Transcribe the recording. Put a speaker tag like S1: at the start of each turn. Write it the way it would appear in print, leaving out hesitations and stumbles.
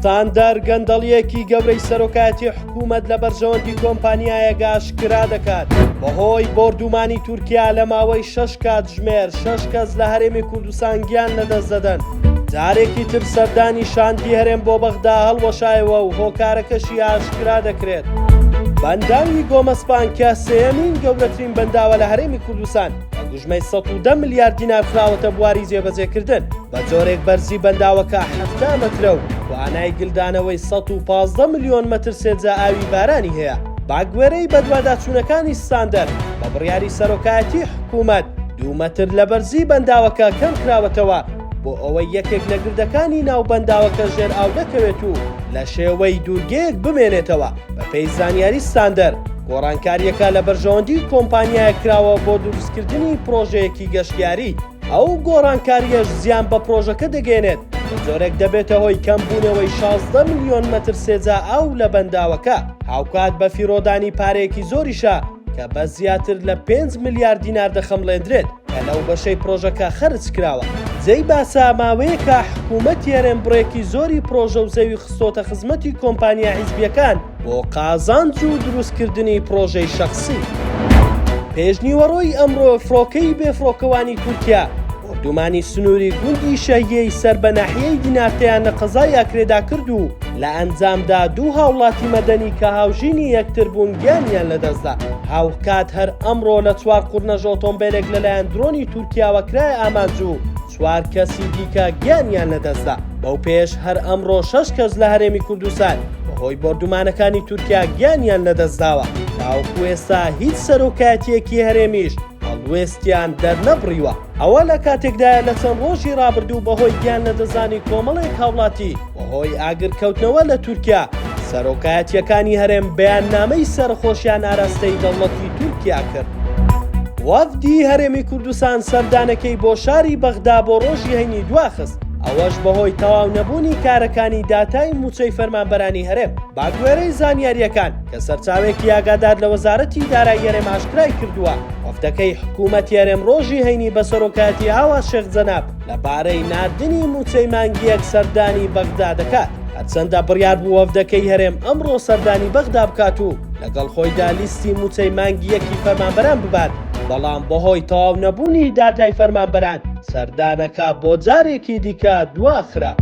S1: ستاندەر گەندەڵیەکی گەورەی سەرۆکایەتی حکوومەت لە بەرژەوەندی کۆمپانیایەکە ئاشکرا دەکات بەهۆی بۆردومانی تورکیا لە ماوەی 6 کاتژمێر 6 کەس لە هەرێمی کوردستان گیان لەدەست دەدەن. جارێکی تر سەردانی شاندی هەرێم بۆ بەغدا هەڵوەشایەوە و هۆکارەکەشی ئاشکرا دەکرێت. بەنداوی گۆمەسپان کە سێەمین گەورەترین بەنداوە لە هەرێمی کوردستان بە گوژمەی 110 میلیارد دینار خراوەتە بواری جێبەجێکردن بە جۆرێک بەرزی بەنداوەکە 70 مەترە و توانای گلدانەوەی 115 میلیۆن مەتر سێجا ئاوی بارانی هەیە. باگوێرەی بەدواداچوونەکانی ستاندەر بە بڕیاری سەرۆکایەتی حکوومەت 2 مەتر لە بەرزی بەنداوەکە کەم کراوەتەوە بۆ ئەوەی یەکێک لە گردەکانی ناو بەنداوەکە ژێر ئاو دەکەوێت و لە شێوەی دوورگەیەک بمێنێتەوە. بە پێی زانیاری ستاندەر گۆڕانکاریەکە لە بەرژەوەندی کۆمپانیایە کراوە بۆ دروستکردنی پرۆژەیەکی گەشتیاری. ئەو گۆڕانکاریەش زیان بە پرۆژەکە دەگەێنێت بە جۆرێک دەبێتە هۆی کەمبوونەوەی 16 میلیۆن مەتر سێجا ئاو لە بەنداوەکە هاوکات بە فیرۆدانی پارەیەکی زۆریشە کە بە زیاتر لە 5 میلیارد دینار دەخەمڵێندرێت کە لەو بەشەی پرۆژەکە خەرج کراوە. جێی باسا ماوەیەکە حکوومەتی هەرێم بڕێکی زۆری پرۆژە و زەوی خستۆتە خزمەتی کۆمپانیا حیزبیەکان بۆ قازانج و دروستکردنی پرۆژەی شەخسی. پێشنیوەڕۆی ئەمڕۆ فڕۆکەی بێفڕۆکەوانی تورکیا بۆردومانی سنووری گوندی شەهیەی سەر بە ناحیەی دینارتەیان لە قەزای ئاکرێدا کرد و لە ئەنجامدا 2 هاوڵاتی مەدەنی کە هاوژینی یەکتر بوون گیانیان لەدەستدا. هاوکات هەر ئەمڕۆ لە 4 قورنەژ ئۆتۆمبیلێک لەلایەن درۆنی تورکیاوە کرای ئامانج و 4 کەسی دیکە گیانیان لەدەستدا. بەو پێش هەر ئەمڕۆ 6 کەس لە هەرێمی کوردستان بەهۆی بۆردومانەکانی تورکیا گیانیان لەدەستداوە. تاوەکو ئێستا هیچ سەرۆکایەتیەکی هەرێمیش هەڵوێستیان دەرنەبڕیوە. ئەوە لە کاتێکدایە لە چەند ڕۆژی ڕابردوو بەهۆی گیان لەدەزانی کۆمەڵێک هاوڵاتی بەهۆی ئاگرکەوتنەوە لە تورکیا سەرۆکایەتیەکانی هەرێم بەیاننامەی سەرخۆشیان ئاراستەی دەوڵەتی تورکیا کرد. وەفدی هەرێمی کوردستان سەردانەکەی بۆ شاری بەغدا بۆ ڕۆژی هەینی دواخست. ئەوەش بەهۆی تەواو نەبوونی کارەکانی داتای موچەی فەرمانبەرانی هەرێم. باگوێرەی زانیاریەکان کە سەرچاوێکی ئاگادار لە وەزارەتی دارایی هەرێم ئاشکرای کردووە وەفدەکەی حکوومەتی هەرێم ڕۆژی هەینی بە سەرۆکایەتی ئاوا شێخ جەناب لەبارەی ناردنی موچەی مانگیەک سەردانی بەغدا دەکات. هەرچەندە بڕیار بوو وەفدەکەی هەرێم ئەمڕۆ سەردانی بەغدا بکات و لەگەڵ خۆیدا لیستی موچەی مانگیەکی فەرمانبەران ببات، بەڵام بەهۆی تەواو نەبوونی داتای فەرمانبەران سەردانەکە بۆ جارێکی دیکە دواخرا.